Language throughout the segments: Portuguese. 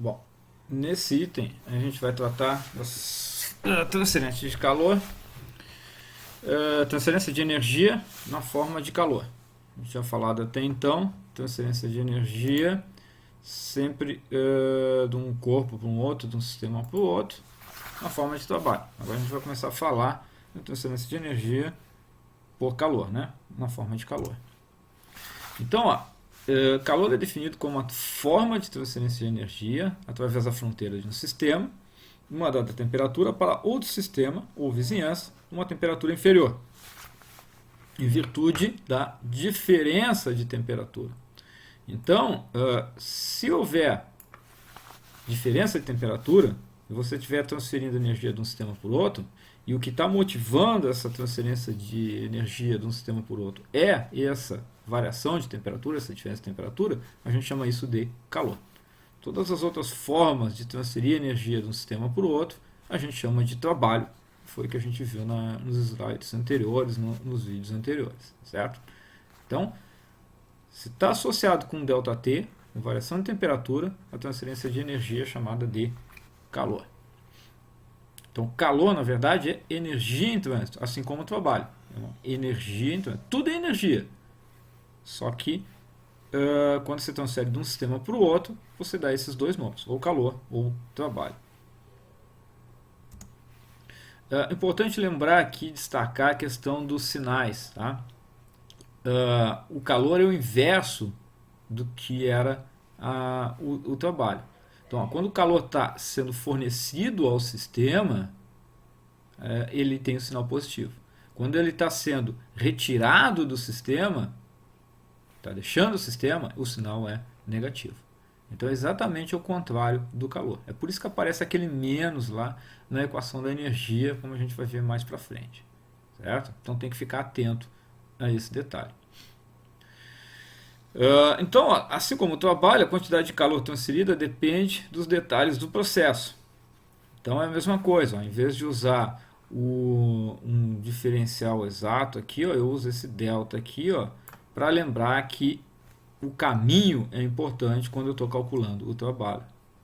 Bom, nesse item a gente vai tratar das transferências de calor, transferência de energia na forma de calor. A gente tinha falado até então, transferência de energia sempre de um corpo para um outro, de um sistema para o outro, na forma de trabalho. Agora a gente vai começar a falar de transferência de energia por calor, né? Na forma de calor. Então, calor é definido como uma forma de transferência de energia através da fronteira de um sistema, uma dada temperatura, para outro sistema ou vizinhança, uma temperatura inferior, em virtude da diferença de temperatura. Então, se houver diferença de temperatura, e você estiver transferindo energia de um sistema para o outro, e o que está motivando essa transferência de energia de um sistema para o outro é essa variação de temperatura, essa diferença de temperatura, a gente chama isso de calor. Todas as outras formas de transferir energia de um sistema para o outro, a gente chama de trabalho. Foi o que a gente viu nos slides anteriores, nos vídeos anteriores, certo? Então, se está associado com ΔT, com variação de temperatura, a transferência de energia é chamada de calor. Então, calor, na verdade, é energia em trânsito, assim como o trabalho. Energia em trânsito. Tudo é energia. Só que, quando você transfere de um sistema para o outro, você dá esses dois nomes, ou calor ou trabalho. É importante lembrar aqui, destacar a questão dos sinais. Tá? O calor é o inverso do que era o trabalho. Então, quando o calor está sendo fornecido ao sistema, ele tem o sinal positivo. Quando ele está sendo retirado do sistema, está deixando o sistema, o sinal é negativo. Então é exatamente o contrário do calor. É por isso que aparece aquele menos lá na equação da energia, como a gente vai ver mais para frente. Certo? Então tem que ficar atento a esse detalhe. Então, assim como o trabalho, a quantidade de calor transferida depende dos detalhes do processo. Então é a mesma coisa, em vez de usar um diferencial exato aqui, eu uso esse delta aqui, para lembrar que o caminho é importante quando eu estou calculando o trabalho.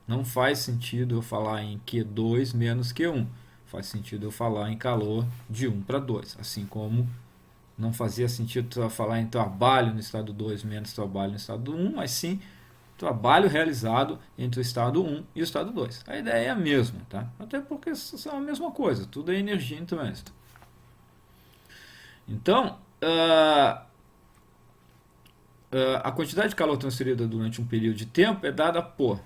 Não faz sentido eu falar em Q2 menos Q1. Faz sentido eu falar em calor de 1 para 2, assim como não fazia sentido falar em trabalho no estado 2 menos trabalho no estado 1, mas sim trabalho realizado entre o estado 1 e o estado 2. A ideia é a mesma, tá? Até porque são a mesma coisa, tudo é energia em trânsito. Então, a quantidade de calor transferida durante um período de tempo é dada por...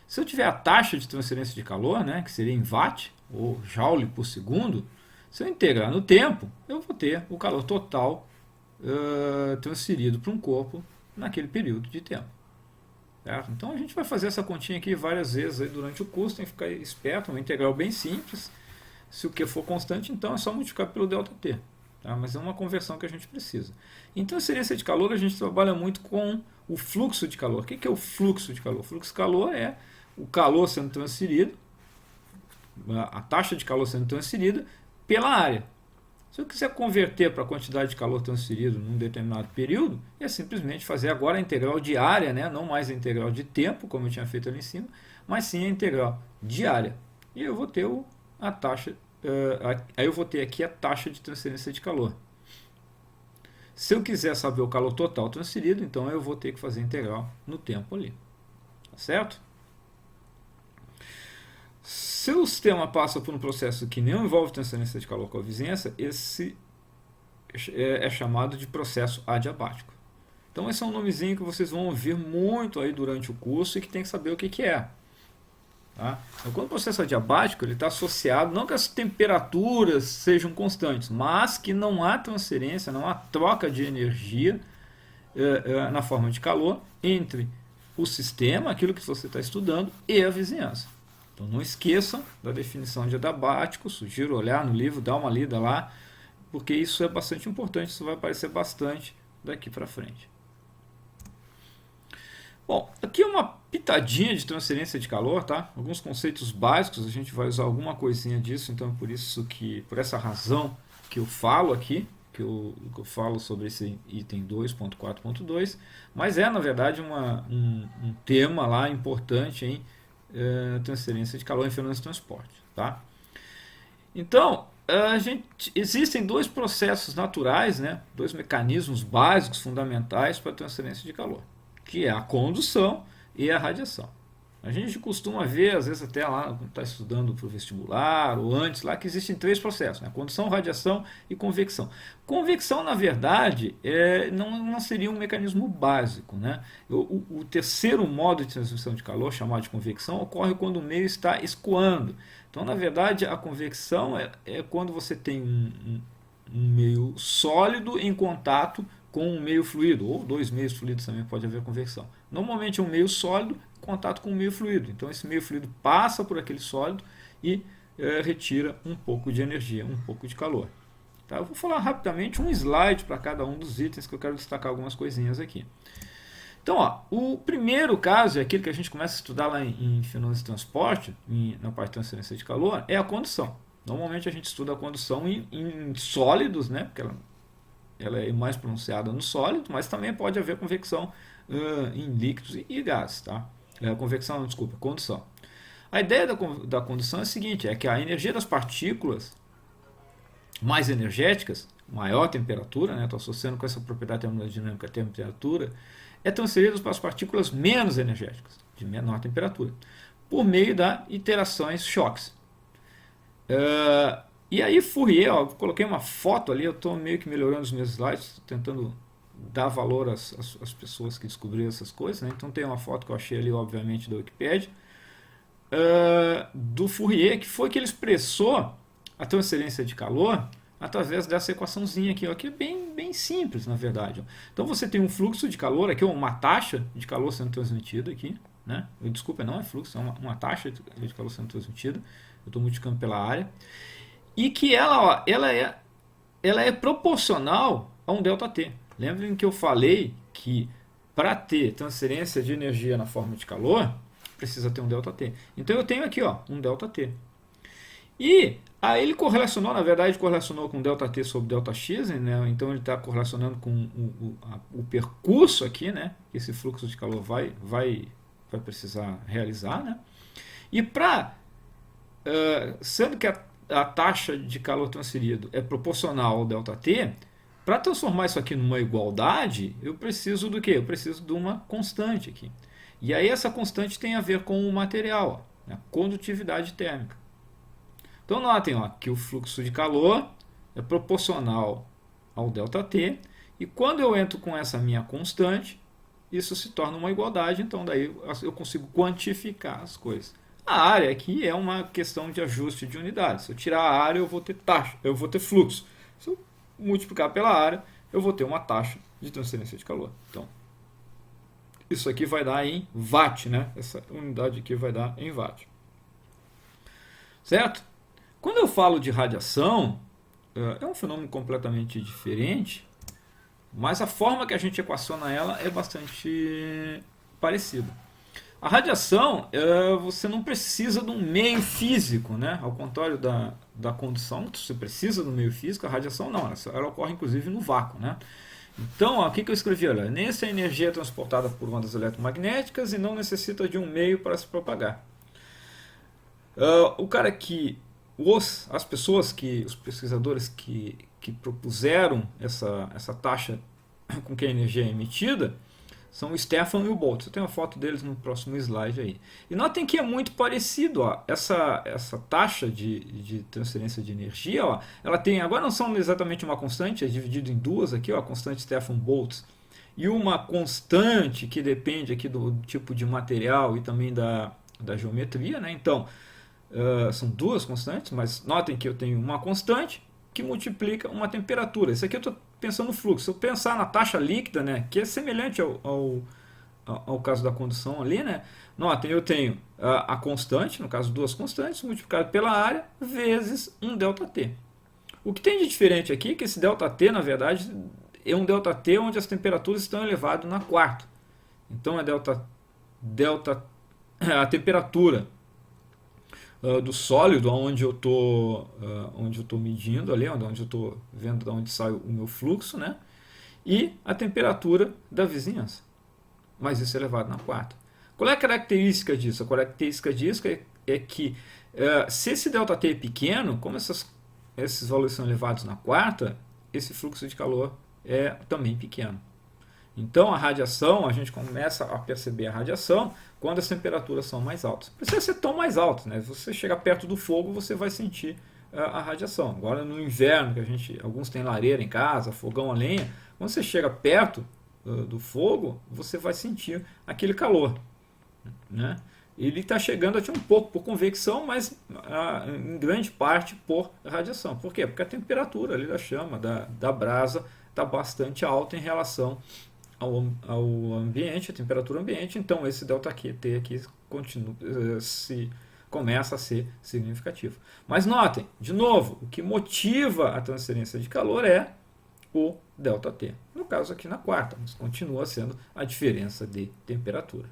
Se eu tiver a taxa de transferência de calor, né, que seria em watt, ou joule por segundo, se eu integrar no tempo, eu vou ter o calor total transferido para um corpo naquele período de tempo. Certo? Então a gente vai fazer essa continha aqui várias vezes aí durante o curso, tem que ficar esperto, uma integral bem simples. Se o Q for constante, então é só multiplicar pelo ΔT. Tá? Mas é uma conversão que a gente precisa. Em transferência de calor, a gente trabalha muito com o fluxo de calor. O que é o fluxo de calor? O fluxo de calor é o calor sendo transferido, a taxa de calor sendo transferida pela área. Se eu quiser converter para a quantidade de calor transferido num determinado período, é simplesmente fazer agora a integral de área, né? Não mais a integral de tempo, como eu tinha feito ali em cima, mas sim a integral de área. E eu vou ter a taxa, aí eu vou ter aqui a taxa de transferência de calor. Se eu quiser saber o calor total transferido, então eu vou ter que fazer a integral no tempo ali. Tá certo? Se o sistema passa por um processo que não envolve transferência de calor com a vizinhança, esse é chamado de processo adiabático. Então esse é um nomezinho que vocês vão ouvir muito aí durante o curso e que tem que saber o que é. Tá? Então, quando o processo adiabático está associado, não que as temperaturas sejam constantes, mas que não há transferência, não há troca de energia na forma de calor entre o sistema, aquilo que você está estudando, e a vizinhança. Então não esqueçam da definição de adiabático, sugiro olhar no livro, dar uma lida lá, porque isso é bastante importante, isso vai aparecer bastante daqui para frente. Bom, aqui é uma pitadinha de transferência de calor, tá? Alguns conceitos básicos, a gente vai usar alguma coisinha disso, então por essa razão que eu falo aqui, que eu falo sobre esse item 2.4.2, mas na verdade um tema lá importante, hein? transferência de calor em fenômenos de transporte. Tá? Então, existem dois processos naturais, né, dois mecanismos básicos fundamentais para a transferência de calor, que é a condução e a radiação. A gente costuma ver, às vezes até lá, quando está estudando para o vestibular, ou antes lá, que existem três processos, né? Condução, radiação e convecção. Convecção, na verdade, não seria um mecanismo básico, né? O terceiro modo de transmissão de calor, chamado de convecção, ocorre quando o meio está escoando. Então, na verdade, a convecção é quando você tem um meio sólido em contato com um meio fluido, ou dois meios fluidos também pode haver convecção. Normalmente é um meio sólido em contato com um meio fluido. Então esse meio fluido passa por aquele sólido e retira um pouco de energia, um pouco de calor. Tá? Eu vou falar rapidamente um slide para cada um dos itens, que eu quero destacar algumas coisinhas aqui. Então, ó, o primeiro caso, é aquele que a gente começa a estudar lá em fenômenos de transporte, na parte de transferência de calor, é a condução. Normalmente a gente estuda a condução em sólidos, né? Porque ela é mais pronunciada no sólido, mas também pode haver convecção em líquidos e gases. Tá? Condução. A ideia da condução é a seguinte, é que a energia das partículas mais energéticas, maior temperatura, estou associando com essa propriedade termodinâmica, temperatura, é transferida para as partículas menos energéticas, de menor temperatura, por meio das interações choques. E aí Fourier, ó, coloquei uma foto ali, eu estou meio que melhorando os meus slides, tentando dar valor às pessoas que descobriram essas coisas, né? Então tem uma foto que eu achei ali, obviamente, da Wikipedia, do Fourier, que foi que ele expressou a transferência de calor através dessa equaçãozinha aqui, ó, que é bem simples, na verdade. Ó. Então você tem um fluxo de calor, aqui uma taxa de calor sendo transmitida aqui, né? Desculpa, não é fluxo, é uma taxa de calor sendo transmitida, eu estou multiplicando pela área, e que ela é proporcional a um ΔT. Lembrem que eu falei que para ter transferência de energia na forma de calor, precisa ter um ΔT. Então eu tenho aqui um ΔT. E aí ele correlacionou, na verdade, correlacionou com ΔT sobre ΔX, né? Então ele está correlacionando com o percurso aqui, né? Que esse fluxo de calor vai precisar realizar, né? E sendo que a taxa de calor transferido é proporcional ao ΔT, para transformar isso aqui numa igualdade, eu preciso do quê? Eu preciso de uma constante aqui. E aí essa constante tem a ver com o material, a condutividade térmica. Então notem que o fluxo de calor é proporcional ao ΔT, e quando eu entro com essa minha constante, isso se torna uma igualdade, então daí eu consigo quantificar as coisas. A área aqui é uma questão de ajuste de unidades. Se eu tirar a área, eu vou ter taxa, eu vou ter fluxo. Se eu multiplicar pela área, eu vou ter uma taxa de transferência de calor. Então, isso aqui vai dar em watt, né? Essa unidade aqui vai dar em watt. Certo? Quando eu falo de radiação, é um fenômeno completamente diferente, mas a forma que a gente equaciona ela é bastante parecida. A radiação, você não precisa de um meio físico, né? Ao contrário da condução, você precisa do meio físico, a radiação não, ela ocorre inclusive no vácuo, né? Então, o que eu escrevi? Olha, nessa energia é transportada por ondas eletromagnéticas e não necessita de um meio para se propagar. As pessoas os pesquisadores que propuseram essa taxa com que a energia é emitida, são o Stefan e o Boltz. Eu tenho uma foto deles no próximo slide aí. E notem que é muito parecido. Essa taxa de transferência de energia, ela tem, agora não são exatamente uma constante, é dividido em duas aqui, a constante Stefan-Boltz, e uma constante que depende aqui do tipo de material e também da geometria, né? Então, são duas constantes, mas notem que eu tenho uma constante que multiplica uma temperatura. Isso aqui eu estou pensando no fluxo. Se eu pensar na taxa líquida, né, que é semelhante ao caso da condução ali, né, notem, eu tenho a constante, no caso duas constantes, multiplicado pela área, vezes um ΔT. O que tem de diferente aqui é que esse ΔT, na verdade, é um ΔT onde as temperaturas estão elevadas na quarta. Então a temperatura do sólido, onde eu estou medindo ali, onde eu estou vendo de onde sai o meu fluxo, né? E a temperatura da vizinhança, mas isso é elevado na quarta. Qual é a característica disso? A característica disso é que se esse ΔT é pequeno, como esses valores são elevados na quarta, esse fluxo de calor é também pequeno. Então a radiação, a gente começa a perceber a radiação quando as temperaturas são mais altas. Precisa ser tão mais alto, né? Se você chegar perto do fogo, você vai sentir a radiação. Agora no inverno, que alguns têm lareira em casa, fogão a lenha, quando você chega perto do fogo, você vai sentir aquele calor, né? Ele está chegando até um pouco por convecção, mas em grande parte por radiação. Por quê? Porque a temperatura ali da chama, da brasa, está bastante alta em relação ao ambiente, a temperatura ambiente. Então esse ΔT aqui começa a ser significativo. Mas notem, de novo, o que motiva a transferência de calor é o ΔT. No caso aqui na quarta, mas continua sendo a diferença de temperatura.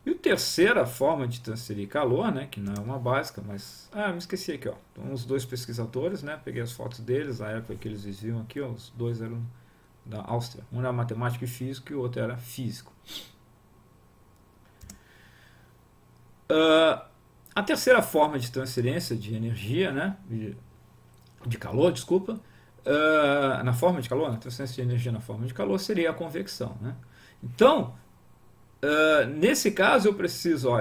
E a terceira forma de transferir calor, né, que não é uma básica, mas... me esqueci aqui, ó. Então, os dois pesquisadores, né, peguei as fotos deles, a época que eles viviam aqui, ó, os dois eram da Áustria. Um era matemático e físico e o outro era físico. A terceira forma de transferência de energia, né, de calor, desculpa, na forma de calor, na transferência de energia na forma de calor, seria a convecção, né? Então, nesse caso eu preciso, ó,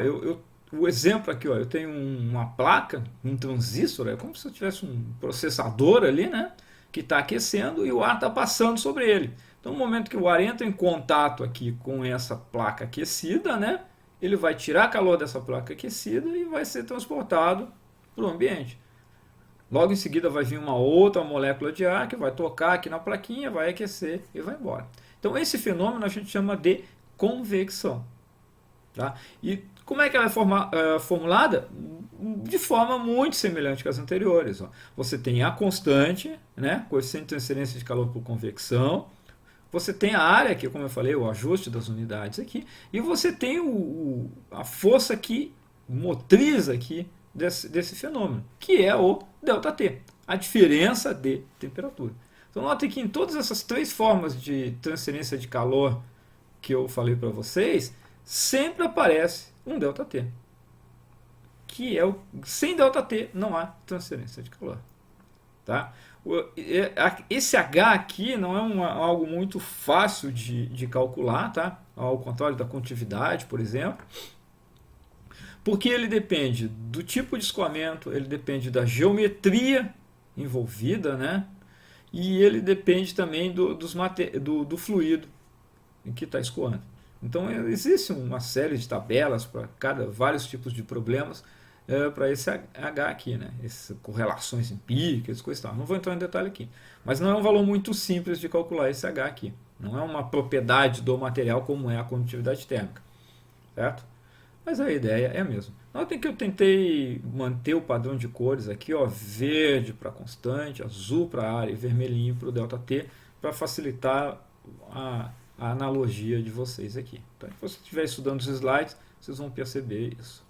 o exemplo aqui, ó, eu tenho uma placa, um transistor, é como se eu tivesse um processador ali, né, que está aquecendo e o ar está passando sobre ele. Então no momento que o ar entra em contato aqui com essa placa aquecida, né, ele vai tirar calor dessa placa aquecida e vai ser transportado para o ambiente. Logo em seguida vai vir uma outra molécula de ar que vai tocar aqui na plaquinha, vai aquecer e vai embora. Então esse fenômeno a gente chama de convecção. Tá? E como é que ela é formulada? De forma muito semelhante com as anteriores. Ó. Você tem a constante, né, coeficiente de transferência de calor por convecção. Você tem a área, que como eu falei, o ajuste das unidades aqui. E você tem a força aqui, motriz aqui desse fenômeno, que é o ΔT, a diferença de temperatura. Então note que em todas essas três formas de transferência de calor que eu falei para vocês, sempre aparece um ΔT. Que é sem ΔT não há transferência de calor. Tá? Esse H aqui não é algo muito fácil de calcular, tá? Ao contrário da condutividade, por exemplo. Porque ele depende do tipo de escoamento, ele depende da geometria envolvida, né? E ele depende também do fluido em que está escoando. Então existe uma série de tabelas para vários tipos de problemas para esse H aqui, né? Essas correlações empíricas, coisas tal. Não vou entrar em detalhe aqui. Mas não é um valor muito simples de calcular esse H aqui. Não é uma propriedade do material como é a condutividade térmica. Certo? Mas a ideia é a mesma. Notem que eu tentei manter o padrão de cores aqui, ó, verde para constante, azul para área e vermelhinho para o ΔT, para facilitar a analogia de vocês aqui. Então, se você estiver estudando os slides, vocês vão perceber isso.